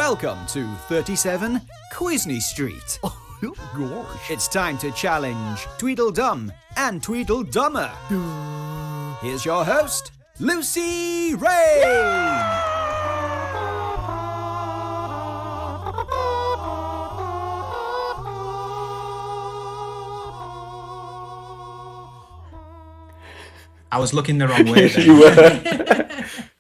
Welcome to 37 Quizney Street. Oh, gosh. It's time to challenge Tweedledum and Tweedledummer. Here's your host, Lucy Rain. I was looking the wrong way then. You were.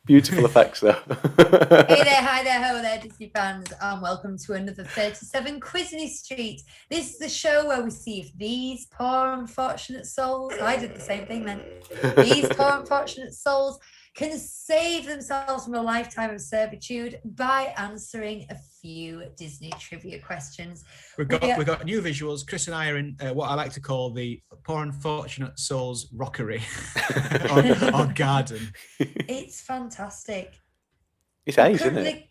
Beautiful effects, though. Hey there, hi there, ho there, Disney fans, and welcome to another 37 Quizney Street. This is the show where we see if these poor unfortunate souls, I did the same thing then, these poor unfortunate souls can save themselves from a lifetime of servitude by answering a few Disney trivia questions. We've got new visuals. Chris and I are in what I like to call the poor unfortunate souls rockery or garden. It's fantastic. It's ace, isn't it?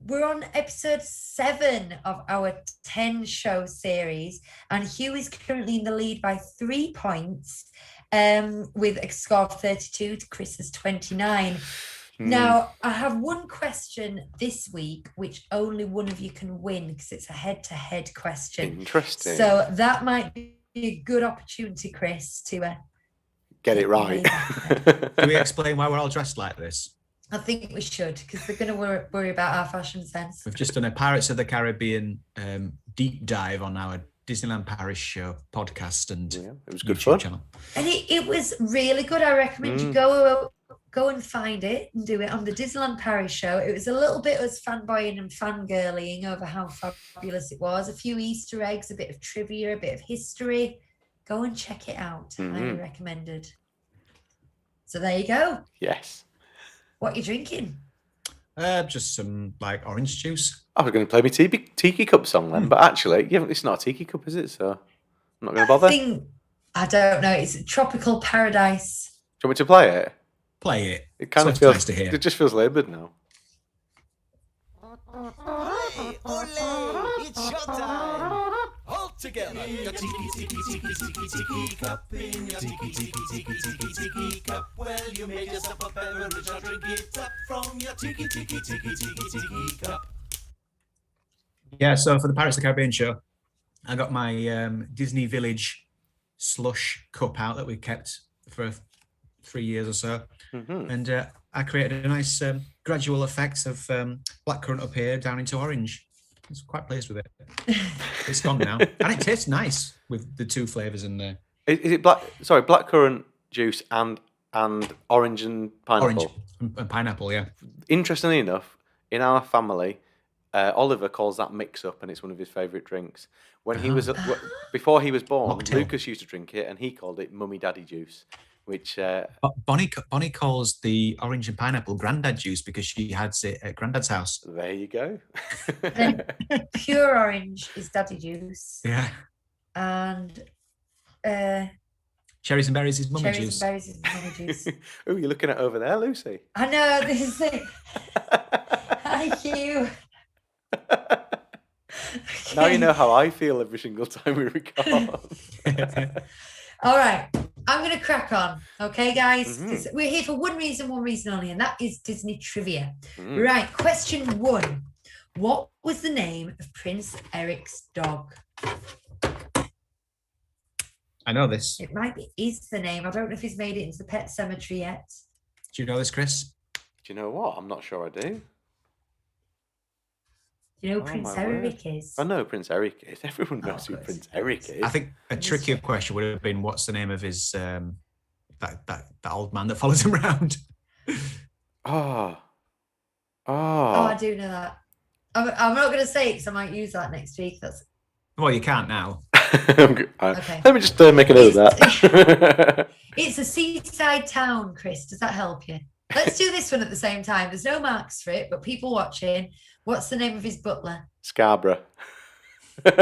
We're on episode 7 of our 10 show series, and Hugh is currently in the lead by 3 points, with a score of 32 to Chris's 29. Now, I have one question this week, which only one of you can win because it's a head-to-head question. Interesting. So that might be a good opportunity, Chris, to get it right. Do we explain why we're all dressed like this? I think we should, because they're going to worry about our fashion sense. We've just done a Pirates of the Caribbean deep dive on our Disneyland Paris show podcast and it was good YouTube fun. channel. And it was really good. I recommend you go and find it and do it on the Disneyland Paris show. It was a little bit of fanboying and fangirling over how fabulous it was. A few Easter eggs, a bit of trivia, a bit of history. Go and check it out. Highly recommended. So there you go. Yes. What are you drinking? Just some like orange juice. I was going to play my Tiki Cup song then, but actually, it's not a Tiki Cup, is it? So I'm not going to bother. I don't know. It's a Tropical Paradise. Do you want me to play it? Play it. It kind of So feels nice to hear. It just feels laboured now. Ole, it's showtime. All together. Your tiki cup in your tiki cup. Well, you made yourself a beverage, I'll drink it up from your tiki cup. Yeah, so for the Pirates of the Caribbean show, I got my Disney Village slush cup out that we kept for 3 years or so. And I created a nice gradual effect of blackcurrant up here down into orange. I was quite pleased with it. It's gone now. And it tastes nice with the 2 flavours in there. Is it blackcurrant juice and orange and pineapple? Orange and pineapple, yeah. Interestingly enough, in our family, Oliver calls that mix-up, and it's one of his favourite drinks. When he was before he was born, Mocktail. Lucas used to drink it, and he called it Mummy Daddy Juice, which Bonnie calls the orange and pineapple granddad juice because she had it at granddad's house. there you go. Then pure orange is daddy juice. Yeah. And Cherries and berries is mummy cherries juice. and berries is mummy juice. Who are you looking at over there, Lucy? I know, this is it. Thank you. Now you know how I feel every single time we record. All right, I'm going to crack on. Okay, guys? 'Cause we're here for one reason only, and that is Disney trivia. Right, question 1. What was the name of Prince Eric's dog? I know this. It might be is the name. I don't know if he's made it into the pet cemetery yet. Do you know this, Chris? Do you know what? I'm not sure I do. Do you know who Oh, Prince my Eric word. is? I know who Prince Eric is. Everyone knows who good. Prince Eric is. I think a trickier question would have been what's the name of his that old man that follows him around. Oh, I do know that. I'm not going to say it because I might use that next week. Well, you can't now. Okay. Let me just make a note of that. It's a seaside town, Chris. Does that help you? Let's do this one at the same time. There's no marks for it, but people watching. What's the name of his butler? Scarborough. Do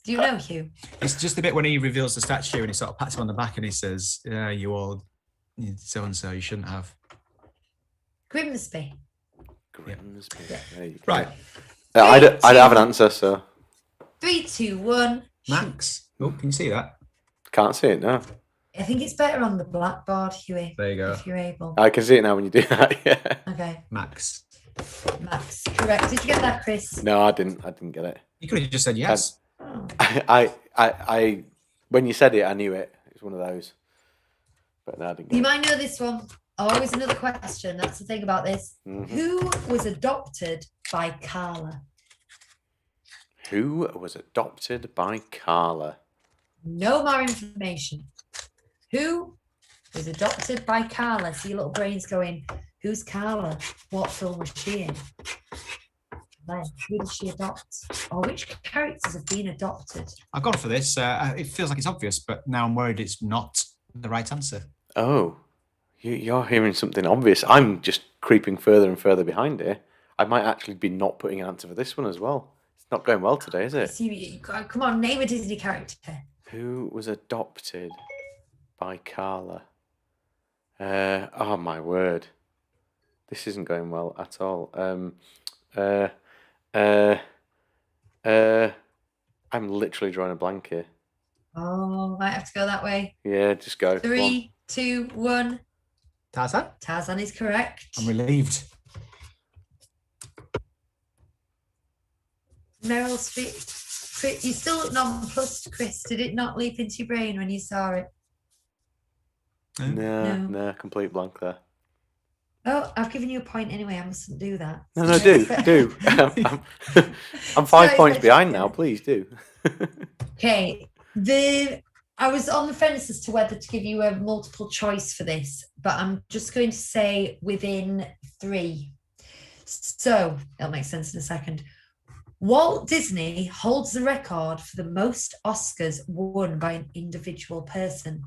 you know, Hugh? It's just the bit when he reveals the statue and he sort of pats him on the back and he says, "Yeah, you all so and so. You shouldn't have." Grimsby. Grimsby. Yeah. There you go. Right, I'd have an answer, so 3, 2, 1. Max. Oh, can you see that? can't see it now. I think it's better on the blackboard, Huey. There you go. If you're able. I can see it now when you do that. Yeah. Okay. Max. Max, correct. Did you get that, Chris? No, I didn't get it. You could have just said yes. Oh. I when you said it, I knew it. It's one of those. But no, I didn't get You it. might know this one. Always another question. That's the thing about this. Mhm. Who was adopted by Carla? Who was adopted by Carla? No more information. Who was adopted by Carla? See your little brains going, who's Carla? What film was she in? Then, who did she adopt? Or which characters have been adopted? I've gone for this. It feels like it's obvious, but now I'm worried it's not the right answer. Oh, you're hearing something obvious. I'm just creeping further and further behind here. I might actually be not putting an answer for this one as well. It's not going well today, is it? See, come on, name a Disney character. Who was adopted by Carla? Oh my word, this isn't going well at all. I'm literally drawing a blank here. Oh, might have to go that way. Yeah, just go. Come on. 3, 2, 1. Tarzan? Tarzan is correct. I'm relieved. Meryl Streep. You still look nonplussed, Chris. Did it not leap into your brain when you saw it? No, complete blank there. Oh, I've given you a point anyway. I mustn't do that. No, do. I'm 5 points behind now. Please do. Okay. I was on the fence as to whether to give you a multiple choice for this, but I'm just going to say within 3. So it'll make sense in a second. Walt Disney holds the record for the most Oscars won by an individual person.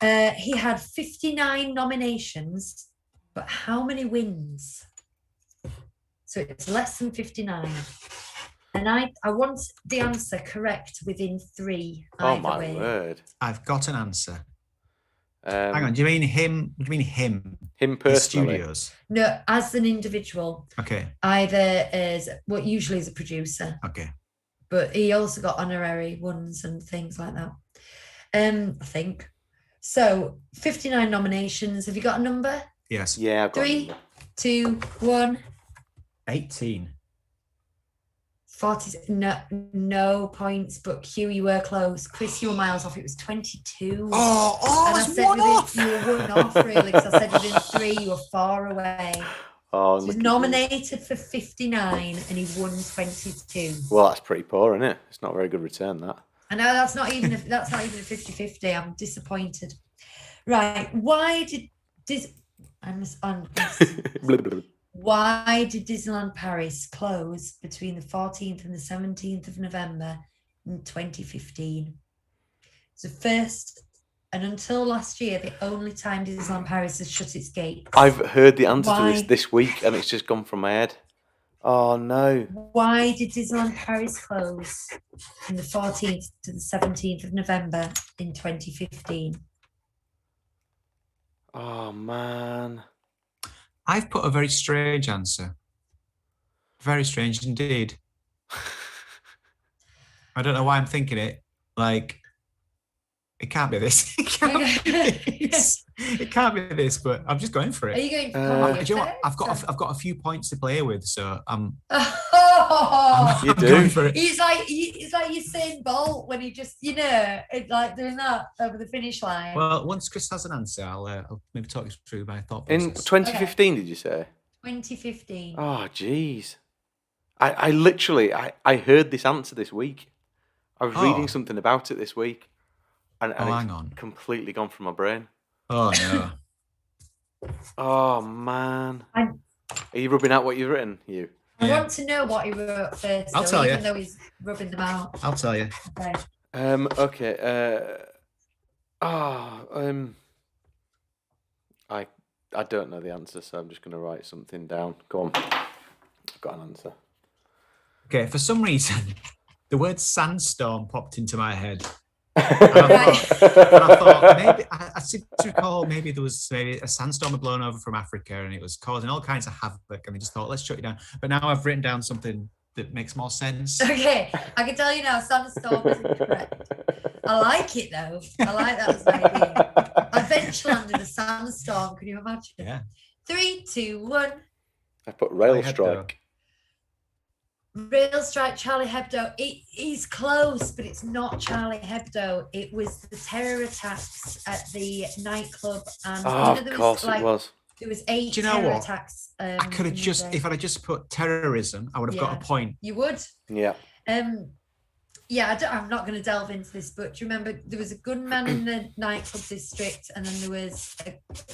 He had 59 nominations, but how many wins? So it's less than 59. And I want the answer correct within 3. Oh my word! I've got an answer. Hang Hang on, do you mean him? Do you mean him? Him His personally. studios? No, as an individual, Okay, either as usually as a producer, okay. but he also got honorary ones and things like that. I think. So 59 nominations. Have you got a number? Yes. Yeah, I've got 3, 2, 1. 18. 40. No points, but Hugh, you were close. Chris, you were miles off. It was 22. Oh, and I it's said one within, off. you were 1 off, really, because I said within 3, you were far away. Oh, He was look at you. nominated for 59 and he won 22. Well, that's pretty poor, isn't it? It's not a very good return, that. I know that's not even a 50-50. I'm disappointed. Right. Why did Why did Disneyland Paris close between the 14th and the 17th of November in 2015? It's the first, and until last year, the only time Disneyland Paris has shut its gates. I've heard the answer to Why? this week, and it's just gone from my head. Oh no! Why did Disneyland Paris close from the 14th to the 17th of November in 2015? Oh man! I've put a very strange answer. Very strange indeed. I don't know why I'm thinking it. Like, it can't be this. It can't be this. It can't be this. But I'm just going for Are it. you going to Do you know what? I've got a few points to play with, so I'm You do? going for it. He's like Usain Bolt when he just, it's like doing that over the finish line. Well, once Chris has an answer, I'll maybe talk you through my thought In process. 2015, did you say? 2015. Oh jeez! I literally I heard this answer this week. I was reading something about it this week, and hang it's on. completely gone from my brain. Oh no. Oh man! I- Are you rubbing out what you've written, you? I Yeah. want to know what he wrote first, I'll tell even you. though he's rubbing them out. I'll tell you. Okay. Okay. I don't know the answer, so I'm just going to write something down. Go on. I've got an answer. Okay, for some reason, the word sandstorm popped into my head. Right. And I thought maybe I seem to recall maybe there was maybe a sandstorm had blown over from Africa and it was causing all kinds of havoc, and they just thought, let's shut it down. But now I've written down something that makes more sense. Okay, I can tell you now, sandstorm is incorrect. I like it though. I like that as an idea. I bench landed a sandstorm. Can you imagine? Yeah. 3, 2, 1. I put Charlie Rail Hebdo. Strike. Rail Strike, Charlie Hebdo. It is close, but it's not Charlie Hebdo. It was the terror attacks at the nightclub, and Oh, there of course was, it was. There was 8 Do you know terror what? attacks. I could have just, if I'd have just put terrorism, I would have got Yeah. a point. You would. Yeah. I'm not going to delve into this, but do you remember there was a gunman in the nightclub district, and then there was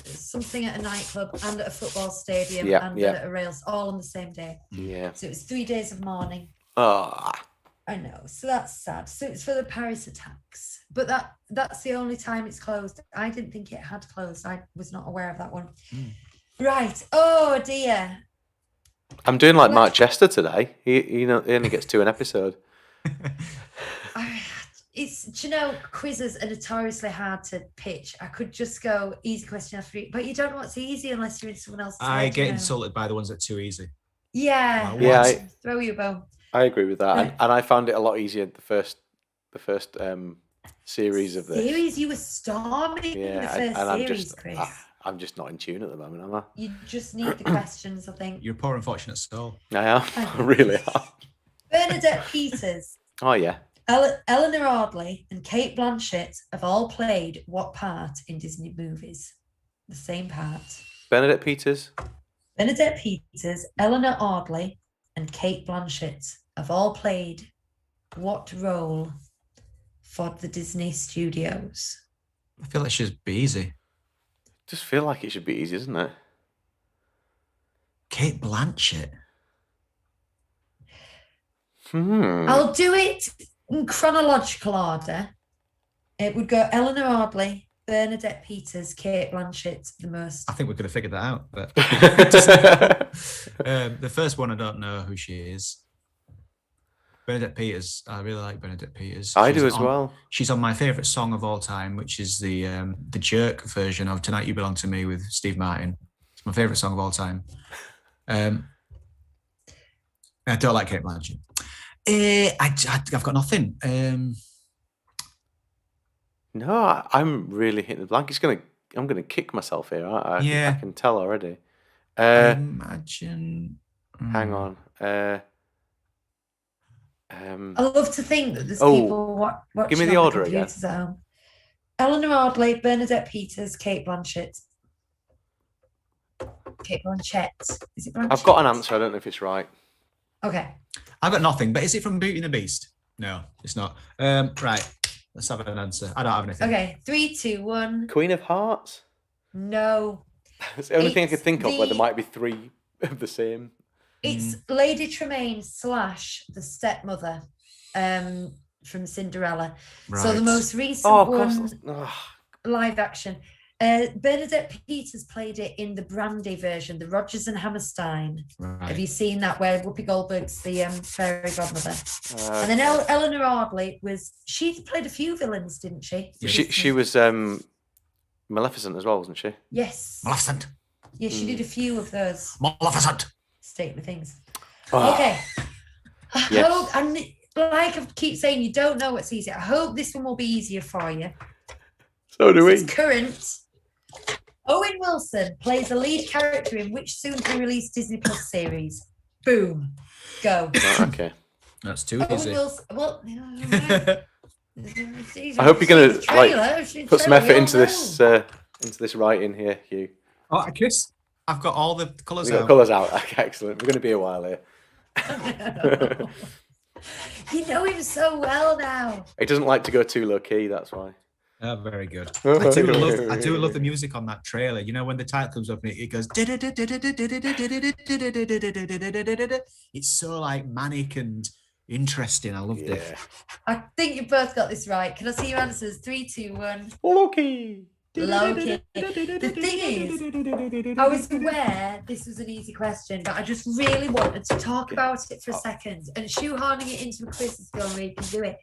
something at a nightclub and at a football stadium and at a rails, all on the same day. Yeah. So it was 3 days of mourning. Ah. I know, so that's sad. So it's for the Paris attacks, but that's the only time it's closed. I didn't think it had closed. I was not aware of that one. Right. Oh dear. I'm doing like Mark Chester today. He only gets 2 an episode. Quizzes are notoriously hard to pitch. I could just go easy question after it, but you don't know what's easy unless you're in someone else's I head, get insulted by the ones that are too easy. Yeah. Throw you a bone. I agree with that, and I found it a lot easier the first series of this. Series, you were storming the first series, Chris. I'm just not in tune at the moment, am I? You just need the questions, I think. You're a poor unfortunate soul. I am. I really am. Bernadette Peters. Oh yeah. Eleanor Audley and Kate Blanchett have all played what part in Disney movies? The same part. Bernadette Peters, Eleanor Audley, and Kate Blanchett have all played what role for the Disney studios? I feel like it should be easy. Just feel like it should be easy, doesn't it? Kate Blanchett. I'll do it in chronological order. It would go Eleanor Audley, Bernadette Peters, Kate Blanchett, the most. I think we could have figured that out, but the first one I don't know who she is. Bernadette Peters. I really like Bernadette Peters. I do as well. She's on my favourite song of all time, which is the Jerk version of "Tonight You Belong to Me" with Steve Martin. It's my favourite song of all time. I don't like Kate Blanchett. I've got nothing. No, I'm really hitting the blank. I'm gonna kick myself here. I can tell already. Imagine. Hang on. I love to think that there's people watching. Give me the order again. At home. Eleanor Audley, Bernadette Peters, Kate Blanchett. Kate Blanchett. Is it Blanchett? I've got an answer. I don't know if it's right. Okay. I've got nothing, but is it from Beauty and the Beast? No, it's not. Right, let's have an answer. I don't have anything. Okay, 3, 2, 1. Queen of Hearts? No. It's the only thing I could think of where there might be 3 of the same. It's Lady Tremaine / the stepmother from Cinderella. Right. So the most recent one, Oh. live action. Bernadette Peters played it in the Brandy version, the Rodgers and Hammerstein. Right. Have you seen that where Whoopi Goldberg's the fairy godmother? And then Eleanor Audley she played a few villains, didn't she? She was Maleficent as well, wasn't she? Yes. Maleficent. Yeah, she did a few of those Maleficent. statement things. Oh. Okay. I Yes. hope, and like I keep saying, you don't know what's easy. I hope this one will be easier for you. So do we. It's current. Owen Wilson plays a lead character in which soon-to-be-released Disney Plus series? Boom. Go. Oh, okay. That's too Owen easy. Wilson. Well, I hope you're gonna put some effort into this writing here, Hugh. Oh, Chris, I've got all the colours We've got out. colours out. Okay, excellent. We're going to be a while here. You know him so well now. He doesn't like to go too low key. That's why. Oh, very good. I do love the music on that trailer. You know when the title comes up and it goes. It's so like manic and interesting. I loved it. I think you both got this right. Can I see your answers? 3, 2, 1. Loki. Loki. The thing is, I was aware this was an easy question, but I just really wanted to talk about it for a second, and shoehorning it into a quiz is the only way you can do it.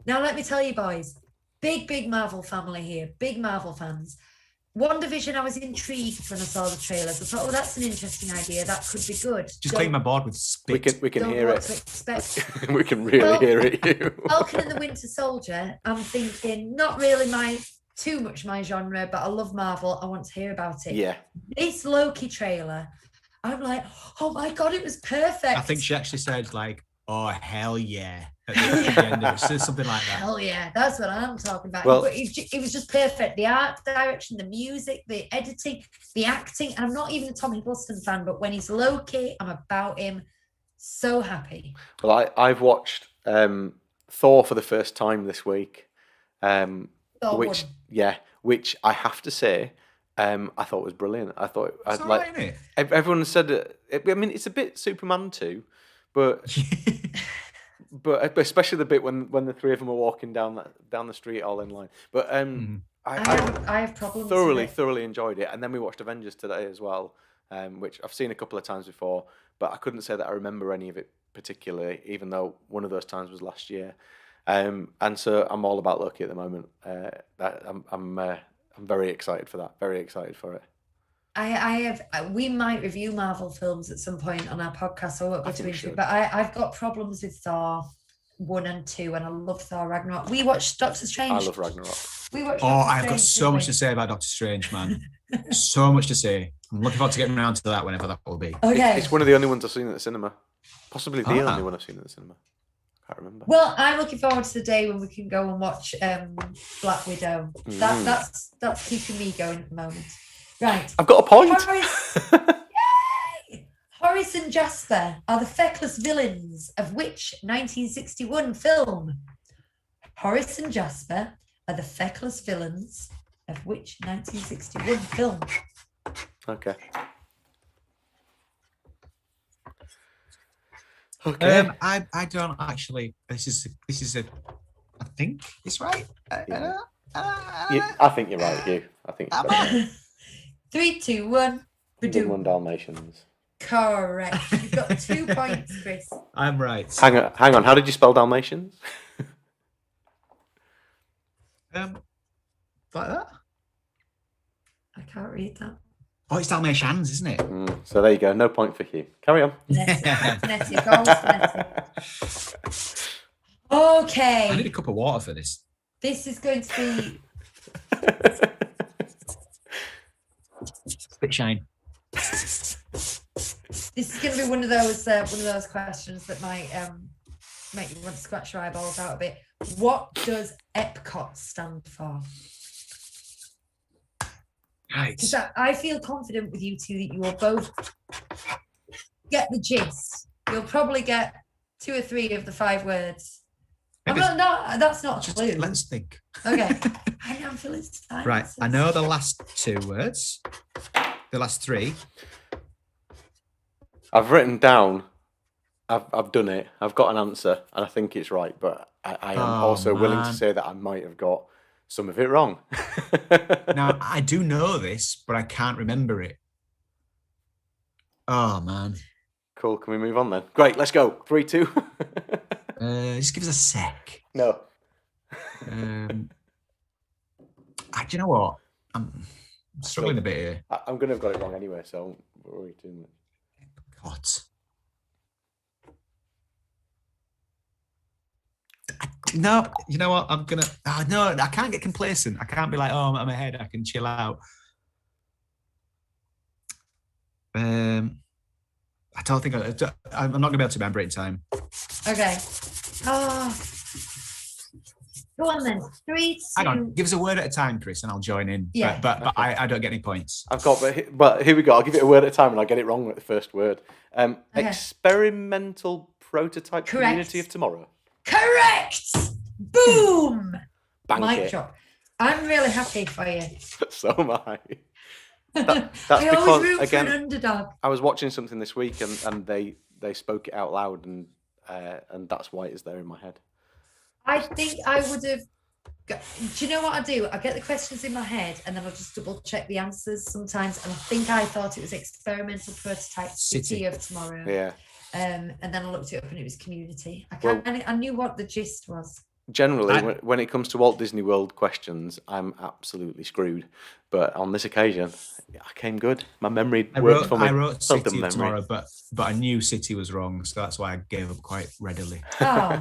Now, let me tell you, boys, big Marvel family here, big Marvel fans. WandaVision, I was intrigued when I saw the trailers. I thought, that's an interesting idea. That could be good. Just clean my board with spit. We can Don't hear know it. what to expect. We can really hear it. Hugh. Falcon and the Winter Soldier, I'm thinking, not really too much my genre, but I love Marvel. I want to hear about it. Yeah. This Loki trailer, I'm like, oh my God, it was perfect. I think she actually said like, "Oh hell yeah!" at the end of it. So something like that. Hell yeah, that's what I'm talking about. Well- But it was just perfect. The art direction, the music, the editing, the acting. And I'm not even a Tommy Hiddleston fan, but when he's low-key, I'm about him. So happy. Well, I've watched Thor for the first time this week, Thor which one. which I have to say, I thought was brilliant. I thought It's I'd all like right, everyone said I mean, it's a bit Superman 2, but innit? but especially the bit when the three of them are walking down the street all in line. But I have problems thoroughly with it. thoroughly enjoyed it, and then we watched Avengers today as well, which I've seen a couple of times before, but I couldn't say that I remember any of it particularly, even though one of those times was last year. And so I'm all about Loki at the moment. I'm very excited for that. Very excited for it. We might review Marvel films at some point on our podcast, so I won't go I think too we into it. should. But I've got problems with Thor 1 and 2, and I love Thor Ragnarok. We watched Doctor Strange. I love Ragnarok. We watched Oh, Doctor I've got Strange, so didn't much we? to say about Doctor Strange, man. So much to say. I'm looking forward to getting around to that whenever that will be. Okay. It's one of the only ones I've seen at the cinema. Possibly the Ah. only one I've seen at the cinema. Can't remember. Well, I'm looking forward to the day when we can go and watch Black Widow. That's keeping me going at the moment. Right. I've got a point. Yay! Horace and Jasper are the feckless villains of which 1961 film? Horace and Jasper are the feckless villains of which 1961 film? Okay. Okay. I don't actually. This is a. I think it's right. Yeah. I think you're right, Hugh. I think it's right. 3, 2, 1. One Dalmatians. Correct. You've got 2 points, Chris. I'm right. Hang on. How did you spell Dalmatians? Like that. I can't read that. Oh, it's Dalmatians, isn't it? So there you go. No point for Hugh. Carry on. Netty, Okay. I need a cup of water for this. This is going to be Spit shine. this is going to be one of those questions that might make you want to scratch your eyeballs out a bit. What does Epcot stand for? Right. Because I feel confident with you two that you will both get the gist. You'll probably get 2 or 3 of the 5 words. Maybe That's not a Just clue. let's think. Okay. I know I'm feeling silence. Right. I know the last 2 words. The last 3. I've written down. I've done it. I've got an answer, and I think it's right. But I am also willing to man. say that I might have got some of it wrong. Now I do know this, but I can't remember it. Oh man. Cool. Can we move on then? Great. Let's go. 3, 2. Just give us a sec. No. Do you know what? I'm struggling a bit here. I'm going to have got it wrong anyway, so I won't worry too much. God. No, you know what? I'm gonna. Oh, no, I can't get complacent. I can't be like, oh, I'm ahead. I can chill out. I don't think I'm not gonna be able to remember it in time. Okay. Oh. Go on then. 3, 2. Hang on, give us a word at a time, Chris, and I'll join in. Yeah. But I don't get any points. I've got, but here we go. I'll give it a word at a time, and I'll get it wrong at the first word. Experimental prototype Correct. community of tomorrow. Correct. Boom. Bank Mic it. drop. I'm really happy for you. So am I. That's I always root because for an again, underdog. I was watching something this week, and they spoke it out loud, and that's why it's there in my head. I think I would have. Do you know what I do? I get the questions in my head and then I'll just double check the answers sometimes. And I think I thought it was experimental prototype city of tomorrow. Yeah. And then I looked it up and it was community. Well- I knew what the gist was. Generally, when it comes to Walt Disney World questions, I'm absolutely screwed. But on this occasion, I came good. My memory worked for me. I wrote Well City done, of memory. Tomorrow, but I knew City was wrong, so that's why I gave up quite readily. Oh.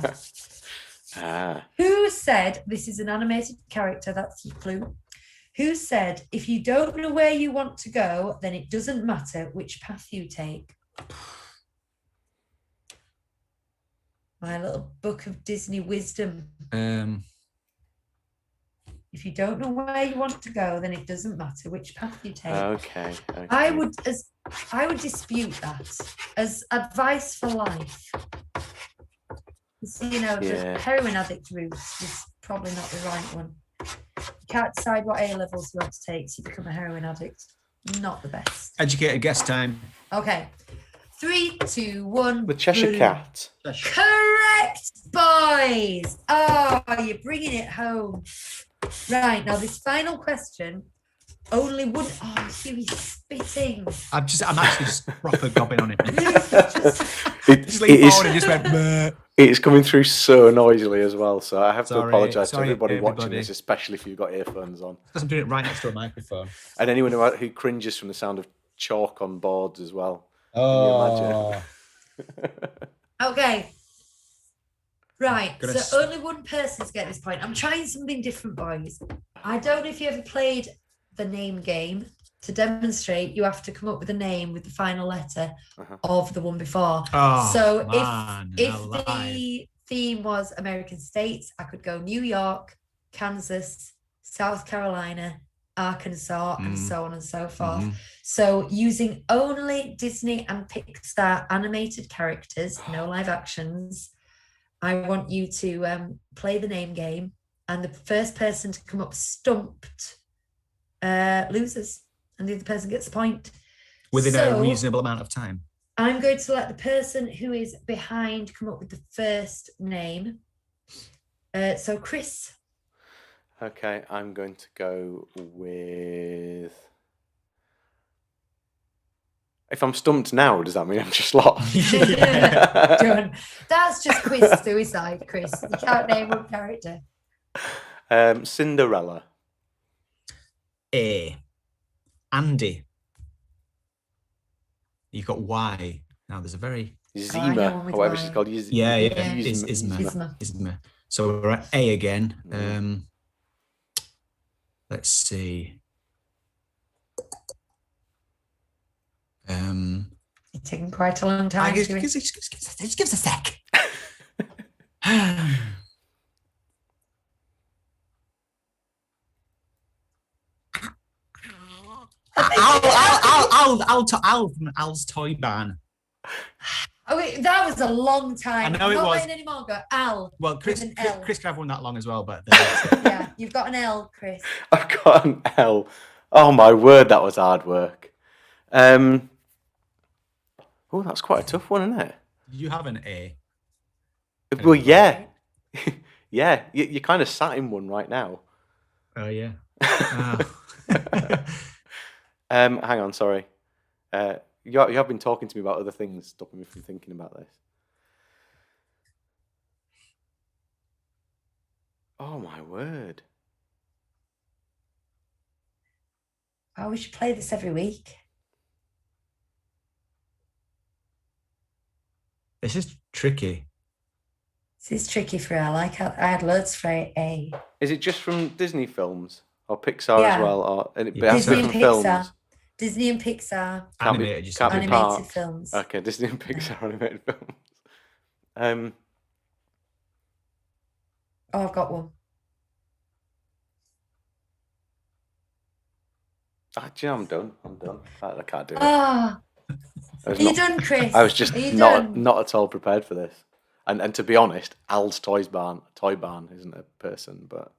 Ah. Who said this is an animated character? That's your clue. Who said, if you don't know where you want to go, then it doesn't matter which path you take? My little book of Disney wisdom. If you don't know where you want to go, then it doesn't matter which path you take. Okay. I would dispute that as advice for life. So, the heroin addict route is probably not the right one. You can't decide what A levels you want to take, so you become a heroin addict. Not the best. Educated guess time. Okay. 3, 2, 1. The Cheshire boom. Cat. Correct, boys. Oh, you're bringing it home. Right, now this final question. Only one. Oh, Hughie's spitting. I'm actually just proper gobbing on it. It's coming through so noisily as well, so I have to apologise to everybody watching this, especially if you've got earphones on. Because I'm doing it right next to a microphone. And anyone who cringes from the sound of chalk on boards as well. Oh. Okay. Right, so only one person's get this point. I'm trying something different, boys. I don't know if you ever played the name game. To demonstrate, you have to come up with a name with the final letter of the one before. Oh, so man, if the theme was American states, I could go New York, Kansas, South Carolina, Arkansas, and so on and so forth. So using only Disney and Pixar animated characters, no live actions, I want you to play the name game, and the first person to come up stumped loses, and the other person gets a point. Within a reasonable amount of time. I'm going to let the person who is behind come up with the first name. So Chris. Okay, I'm going to go with... If I'm stumped now, does that mean I'm just lost? Done. That's just quiz suicide, Chris. You can't name one character. Cinderella. A. Andy. You've got Y. Now there's a very... Zima, or whatever she's called. Isma. So we're at A again. Let's see. It's taking quite a long time. Just give us a sec. Al's Toy Barn. Oh wait, that was a long time. I know it was. Not waiting anymore. Go Al. Well, Chris can have one that long as well, but yeah, you've got an L, Chris. I've got an L. Oh my word, that was hard work. Oh, that's quite a tough one, isn't it? You have an A. Well, yeah. Yeah, you're kind of sat in one right now. Oh, yeah. Hang on, sorry. You have been talking to me about other things, stopping me from thinking about this. Oh, my word. Oh, we should play this every week. This is tricky. This is tricky for her. I had loads for A. Is it just from Disney films or Pixar as well, or Disney and Pixar? Films? Disney and Pixar. Animated films. Okay, Disney and Pixar animated films. Oh, I've got one. I'm done. I can't do it. Ah. Are you done, Chris? I was just not at all prepared for this. And to be honest, Al's Toy Barn isn't a person, but...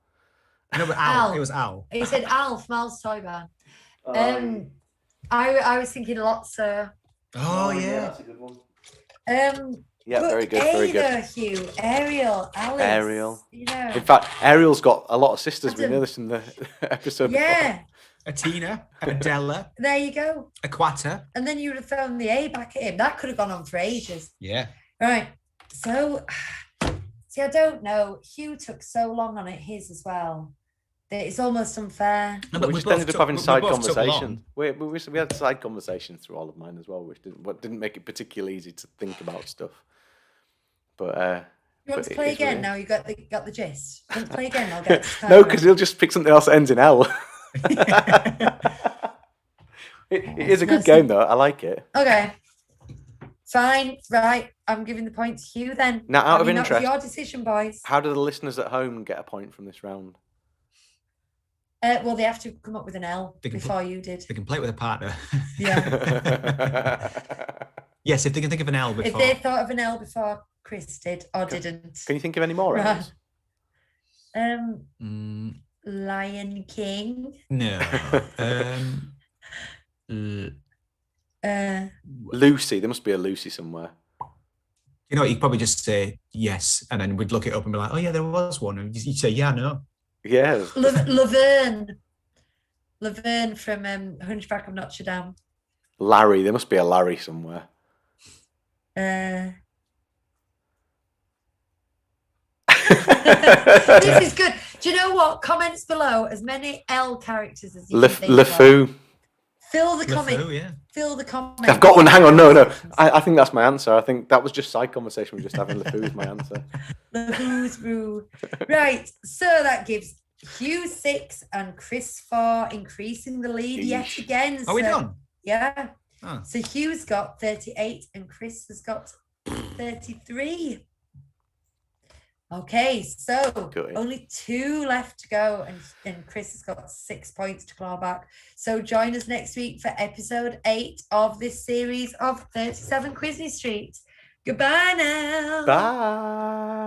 No, but Al. It was Al. He said Al from Al's Toy Barn. I was thinking Lotso. Oh, yeah. That's a good one. Yeah, very good, very good. Though, Hugh. Ariel, Alice. Ariel. You know. In fact, Ariel's got a lot of sisters. We know this in the episode before. A Tina, a Della. There you go. A Quatter. And then you would have thrown the A back at him. That could have gone on for ages. Yeah. Right. So, see, I don't know. Hugh took so long on it, his as well, that it's almost unfair. No, but we just ended up having side conversations. We had side conversations through all of mine as well, which didn't make it particularly easy to think about stuff. But you want to play again? Now you got the gist. You want to play again? I'll get no, because he'll just pick something else that ends in L. It is a good game, though. I like it. Okay. Fine. Right. I'm giving the point to Hugh then. Now, out of That was interest, your decision, boys. how do the listeners at home get a point from this round? Well, they have to come up with an L They can before you did. They can play it with a partner. Yeah. Yes, if they can think of an L before. If they thought of an L before Chris did or didn't. Can you think of any more L's? Lion King. No. Lucy. There must be a Lucy somewhere. You know what? You'd probably just say yes, and then we'd look it up and be like, "Oh yeah, there was one," and you'd say, "Yeah, no." Yeah. Laverne. Laverne from Hunchback of Notre Dame. Larry. There must be a Larry somewhere. This is good. Do you know what? Comments below as many L characters as you can think of. LeFou. Fill the comment. LeFou, yeah. Fill the comment. I've got one. Hang on. No. I think that's my answer. I think that was just side conversation. We're just having. LeFou is my answer. LeFou's brew. Right. So that gives Hugh 6 and Chris 4, increasing the lead yet Yeesh. again. Are we done? Yeah. Oh. So Hugh's got 38 and Chris has got 33. Okay, so Good. only 2 left to go, and Chris has got 6 points to claw back. So join us next week for episode 8 of this series of 37 Quizney Street. Goodbye now. Bye.